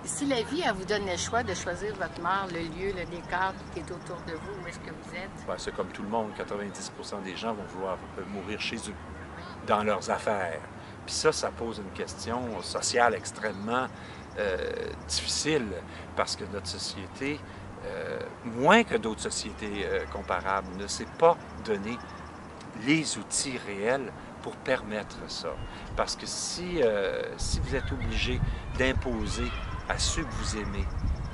Si la vie, elle vous donne le choix de choisir votre mort, le lieu, le décor qui est autour de vous, où est-ce que vous êtes? Ben, c'est comme tout le monde, 90% des gens vont vouloir mourir chez eux, dans leurs affaires. Puis ça pose une question sociale extrêmement difficile, parce que notre société, moins que d'autres sociétés comparables, ne s'est pas donné les outils réels pour permettre ça. Parce que si vous êtes obligé d'imposer à ceux que vous aimez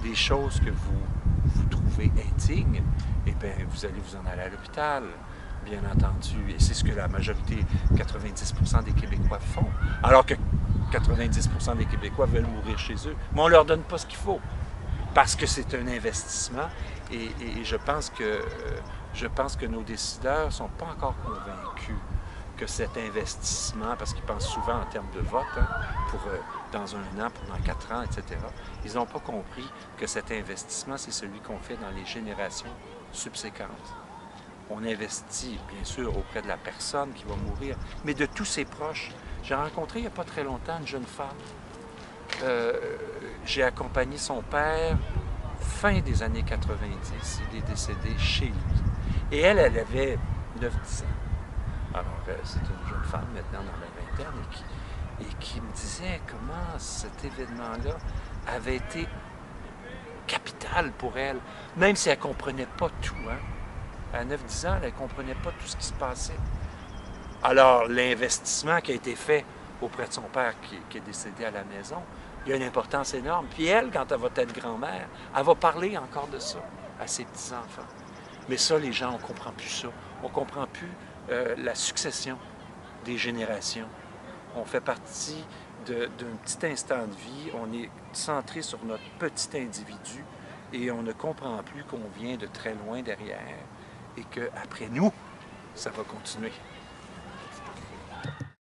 des choses que vous trouvez indignes, eh bien, vous allez vous en aller à l'hôpital, bien entendu. Et c'est ce que la majorité, 90% des Québécois font. Alors que 90% des Québécois veulent mourir chez eux, mais on ne leur donne pas ce qu'il faut. Parce que c'est un investissement et je pense que nos décideurs ne sont pas encore convaincus que cet investissement, parce qu'ils pensent souvent en termes de vote, hein, pour dans 1 an, pendant 4 ans, etc., ils n'ont pas compris que cet investissement, c'est celui qu'on fait dans les générations subséquentes. On investit, bien sûr, auprès de la personne qui va mourir, mais de tous ses proches. J'ai rencontré il n'y a pas très longtemps une jeune femme. J'ai accompagné son père fin des années 90. Il est décédé chez lui. Et elle avait 9-10 ans. Alors, c'est une jeune femme maintenant dans la vingtaine et qui me disait comment cet événement-là avait été capital pour elle, même si elle ne comprenait pas tout. Hein. À 9-10 ans, elle ne comprenait pas tout ce qui se passait. Alors, l'investissement qui a été fait auprès de son père qui est décédé à la maison, il y a une importance énorme. Puis elle, quand elle va être grand-mère, elle va parler encore de ça à ses petits-enfants. Mais ça, les gens, on ne comprend plus ça. On ne comprend plus la succession des générations. On fait partie d'un petit instant de vie, on est centré sur notre petit individu et on ne comprend plus qu'on vient de très loin derrière et qu'après nous, ça va continuer.